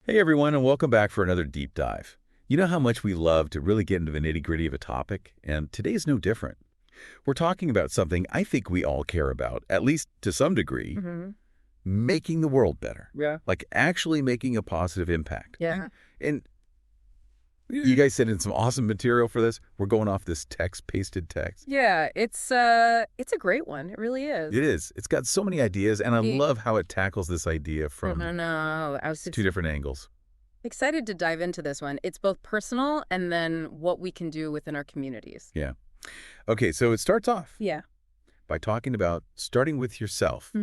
Hey everyone, and welcome back for another deep dive. You know how much we love to really get into the nitty-gritty of a topic, and today's no different. We're talking about something I think we all care about, at least to some degree, Hmm. making the world better. Yeah. Like actually making a positive impact. Yeah. And you guys sent in some awesome material for this. We're going off this pasted text. Yeah, it's a great one. It really is. It is. It's got so many ideas, and I love how it tackles this idea from No, I was two different angles. excited to dive into this one. It's both personal and then what we can do within our communities. Yeah. Okay, so it starts off Yeah. by talking about starting with yourself,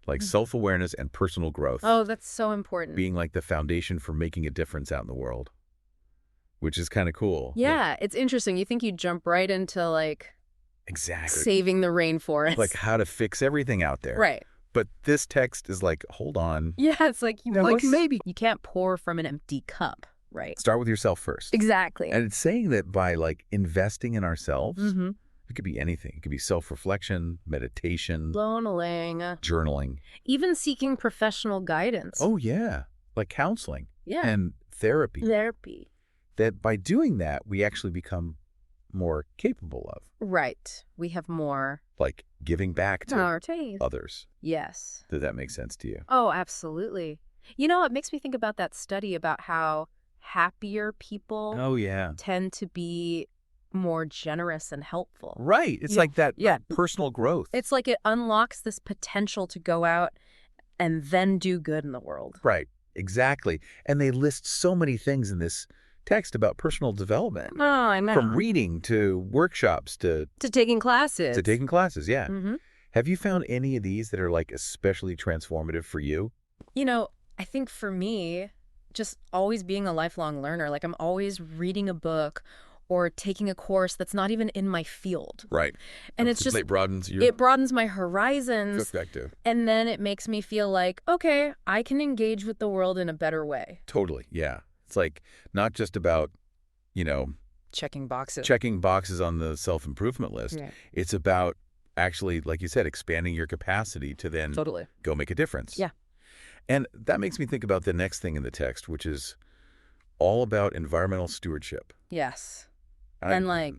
like self-awareness and personal growth, Oh, that's so important. being like the foundation for making a difference out in the world, which is kind of cool. Yeah, it's interesting. You think you jump right into Exactly. saving the rainforest. Like how to fix everything out there. Right. But this text is like, hold on, Yeah, it's like, like maybe you can't pour from an empty cup, right? start with yourself first. Exactly. And it's saying that by like investing in ourselves, Mm-hmm. it could be anything. It could be self-reflection, meditation, Journaling, journaling. even seeking professional guidance. Oh, yeah. Like counseling yeah. and therapy. Therapy. That by doing that, we actually become more capable of, Right. We have more like giving back to our taste. others. Yes. Does that make sense to you? Oh, absolutely. You know, it makes me think about that study about how happier people Oh, yeah. tend to be more generous and helpful. Right. It's Yeah. like that Yeah. personal growth. It's like it unlocks this potential to go out and then do good in the world. Right. Exactly. And they list so many things in this text about personal development. Oh, I know. From reading to workshops to taking classes. taking classes. Yeah. Mm-hmm. Have you found any of these that are like especially transformative for you? You know, I think for me, just always being a lifelong learner, like I'm always reading a book or taking a course that's not even in my field. Right. And it's just, it broadens your it broadens my horizons. perspective. And then it makes me feel like, okay, I can engage with the world in a better way. Totally. Yeah. It's like not just about, Checking boxes. checking boxes on the self-improvement list. Yeah. It's about actually, like you said, expanding your capacity to then Totally. go make a difference. Yeah. And that makes me think about the next thing in the text, which is all about environmental stewardship. Yes. I- And like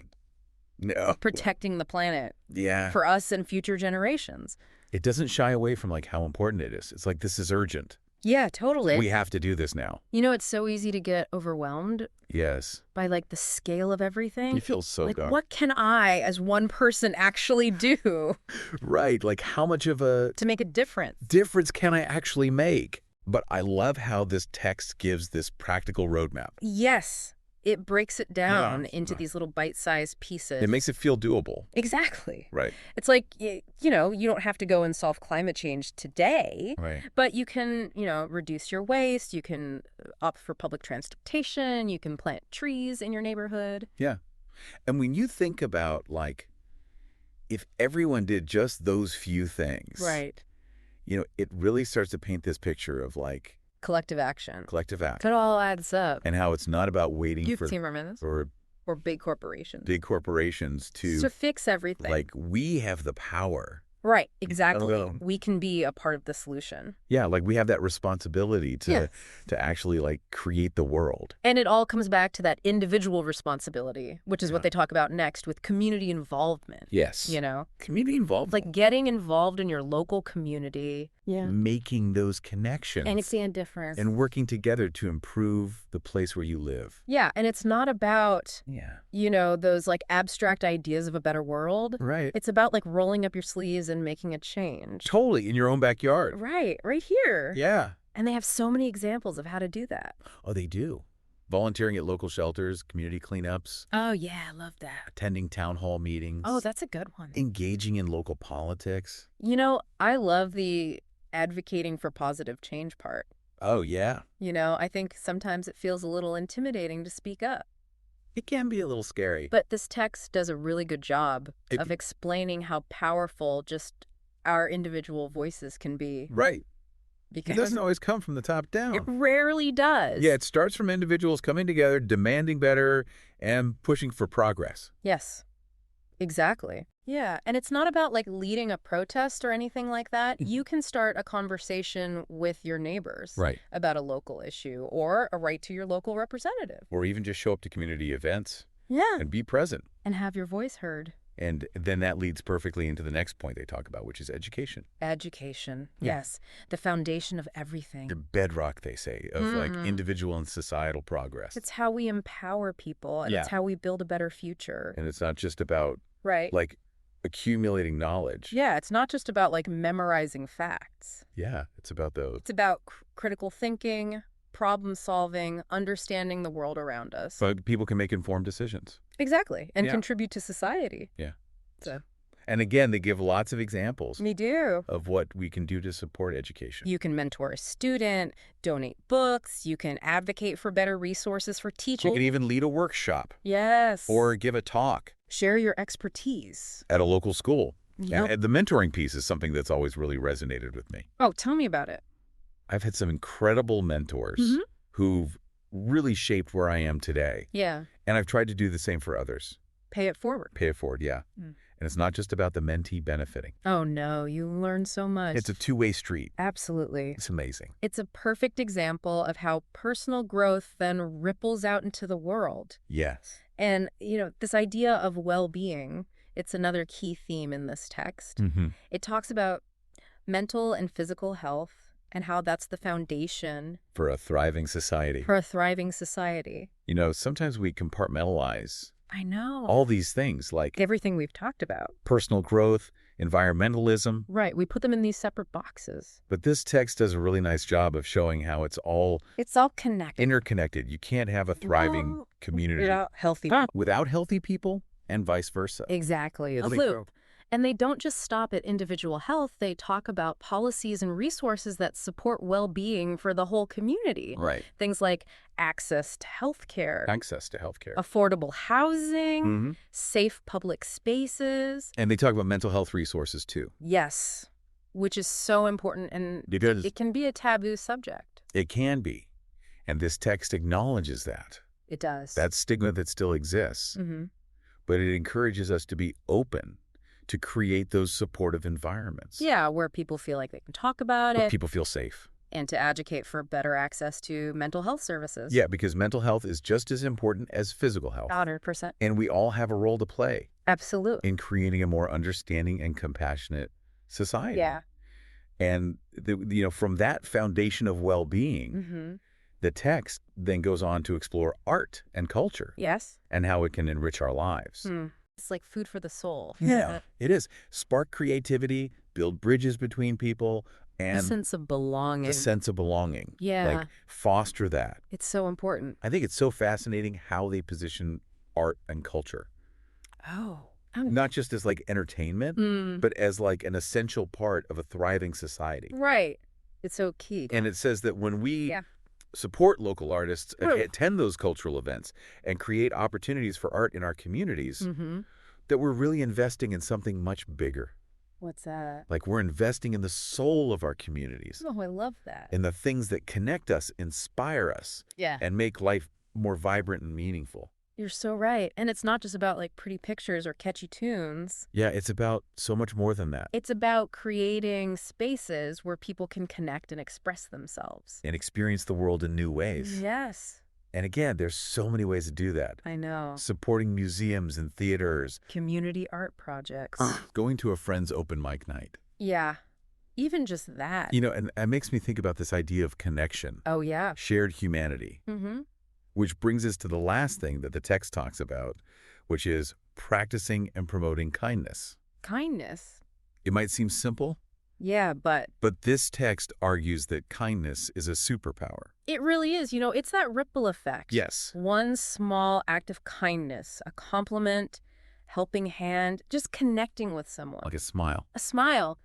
No. protecting the planet Yeah. for us and future generations. It doesn't shy away from like how important it is. It's like, this is urgent. Yeah, totally. We have to do this now. You know, it's so easy to get overwhelmed Yes. by like the scale of everything. You feel so Like, dark. what can I, as one person, actually do Right. Like how much of a to make a difference? difference can I actually make? But I love how this text gives this practical roadmap. Yes, it breaks it down Yeah. into these little bite-sized pieces. It makes it feel doable. Exactly. Right. It's like, you know, you don't have to go and solve climate change today, Right. but you can, reduce your waste. You can opt for public transportation. You can plant trees in your neighborhood. Yeah. And when you think about like, if everyone did just those few things, Right. It really starts to paint this picture of like Collective action. collective act It all adds up. and how it's not about waiting Youth for team minutes for or big corporations big corporations to fix everything. like we have the power. Right, exactly. Oh. We can be a part of the solution. Yeah, like we have that responsibility to Yeah. to actually like create the world. And it all comes back to that individual responsibility, which is Yeah. what they talk about next with community involvement. Yes. Community involved. Like getting involved in your local community. Yeah. Making those connections. And seeing a difference. and working together to improve the place where you live. Yeah, and it's not about, Yeah. those like abstract ideas of a better world. Right. It's about like rolling up your sleeves and making a change. Totally in your own backyard. Right here. Yeah. And they have so many examples of how to do that. Oh, they do. Volunteering at local shelters, community cleanups, Oh, yeah, I love that. attending town hall meetings. Oh, that's a good one. engaging in local politics. I love the advocating for positive change part. Oh, yeah. I think sometimes it feels a little intimidating to speak up. It can be a little scary. But this text does a really good job It- of explaining how powerful just our individual voices can be. Right. It Because doesn't always come from the top down. it rarely does. Yeah, it starts from individuals coming together, demanding better, and pushing for progress. Yes, exactly. Yeah, and it's not about like leading a protest or anything like that. You can start a conversation with your neighbors Right. about a local issue or a right to your local representative. Or even just show up to community events Yeah. and be present. And have your voice heard. And then that leads perfectly into the next point they talk about, which is education. Education. Yeah. Yes. The foundation of everything. The bedrock, they say, of like individual and societal progress. It's how we empower people, and Yeah. it's how we build a better future. And it's not just about Right. like accumulating knowledge. Yeah, it's not just about like memorizing facts. Yeah, it's about the It's about critical thinking, problem solving, understanding the world around us. but people can make informed decisions. Exactly. And Yeah. contribute to society. Yeah. So, And again, they give lots of examples me do. of what we can do to support education. You can mentor a student, donate books, you can advocate for better resources for You teaching. can even lead a workshop Yes. or give a talk share your expertise. at a local school. Yep. And the mentoring piece is something that's always really resonated with me. Oh, tell me about it. I've had some incredible mentors who've really shaped where I am today. Yeah. And I've tried to do the same for others. Pay it forward. Pay it forward, yeah. Mm. And it's not just about the mentee benefiting. Oh, no. You learn so much. It's a two-way street. Absolutely. It's amazing. It's a perfect example of how personal growth then ripples out into the world. Yes. And, this idea of well-being, it's another key theme in this text. It talks about mental and physical health and how that's the foundation For a thriving society. for a thriving society. Sometimes we compartmentalize I know. all these things like Everything we've talked about. personal growth, environmentalism. Right. We put them in these separate boxes. But this text does a really nice job of showing how it's all It's all connected. interconnected. You can't have a thriving No, community without healthy without healthy people and vice versa. Exactly. A Really loop. true. And they don't just stop at individual health. They talk about policies and resources that support well-being for the whole community. Right. Things like access to health care, Access to healthcare. affordable housing, Mhm. safe public spaces. And they talk about mental health resources too. Yes, which is so important, and Because it can be a taboo subject. it can be. And this text acknowledges that. It does. That stigma that still exists. Mm-hmm. But it encourages us to be open to create those supportive environments. Yeah, where people feel like they can talk about Where it people feel safe. and to advocate for better access to mental health services. Yeah, because mental health is just as important as physical health. 100%. And we all have a role to play Absolutely. in creating a more understanding and compassionate society. Yeah. And from that foundation of well-being, Mm-hmm. the text then goes on to explore art and culture Yes. and how it can enrich our lives. It's like food for the soul. Yeah, it is. Spark creativity, build bridges between people, A and sense of belonging. the sense of belonging. Yeah. Like foster that. It's so important. I think it's so fascinating how they position art and culture. Oh. Not just as like entertainment, but as like an essential part of a thriving society. Right. It's so key. And it says that when we Yeah. support local artists, True. attend those cultural events, and create opportunities for art in our communities, Mm-hmm. that we're really investing in something much bigger. What's that? Like we're investing in the soul of our communities, Oh, I love that. in the things that connect us, inspire us, Yeah. and make life more vibrant and meaningful. You're so right. And it's not just about like pretty pictures or catchy tunes. Yeah, it's about so much more than that. It's about creating spaces where people can connect and express themselves. And experience the world in new ways. Yes. And again, there's so many ways to do that. I know. Supporting museums and theaters, Community art projects. going to a friend's open mic night. Yeah. Even just that. And it makes me think about this idea of connection, Oh, yeah. shared humanity, Mm-hmm. which brings us to the last thing that the text talks about, which is practicing and promoting kindness. Kindness. It might seem simple, Yeah, but but this text argues that kindness is a superpower. it really is. It's that ripple effect. Yes. One small act of kindness, a compliment, helping hand, just connecting with someone. Like a smile. A smile,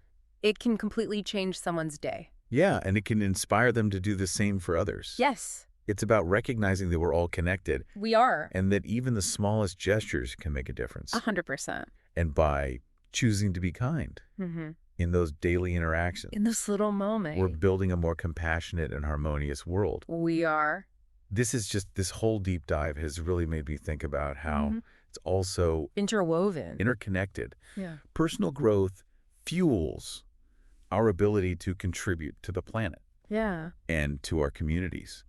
it can completely change someone's day. Yeah, and it can inspire them to do the same for others. Yes, It's about recognizing that we're all connected we are. and that even the smallest gestures can make a difference. 100%. And by choosing to be kind Mm-hmm. in those daily interactions, In this little moment. we're building a more compassionate and harmonious world. We are. This whole deep dive has really made me think about how Mhm. it's also Interwoven. interconnected. Yeah. Personal growth fuels our ability to contribute to the planet Yeah. and to our communities.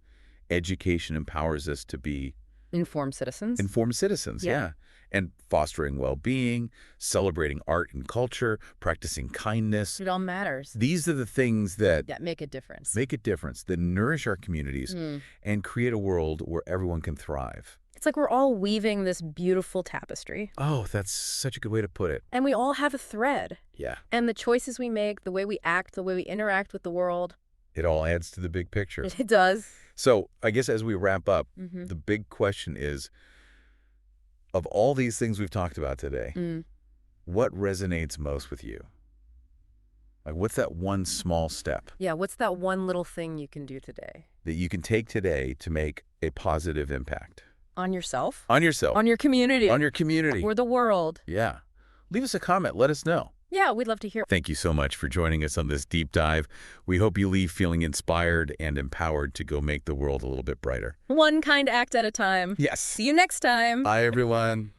Education empowers us to be Informed citizens. informed citizens, yeah. And fostering well-being, celebrating art and culture, practicing kindness. It all matters. These are the things that That make a difference. make a difference, that nourish our communities and create a world where everyone can thrive. It's like we're all weaving this beautiful tapestry. Oh, that's such a good way to put it. And we all have a thread. Yeah. And the choices we make, the way we act, the way we interact with the world. It all adds to the big picture. It does. So I guess as we wrap up, Mm-hmm. the big question is, of all these things we've talked about today, what resonates most with you? Like, what's that one small step Yeah, what's that one little thing you can do today? that you can take today to make a positive impact? On yourself? On yourself. On your community? On your community. Or the world? Yeah. Leave us a comment. Let us know. Yeah, we'd love to hear. Thank you so much for joining us on this deep dive. We hope you leave feeling inspired and empowered to go make the world a little bit brighter. One kind act at a time. Yes. See you next time. Bye, everyone.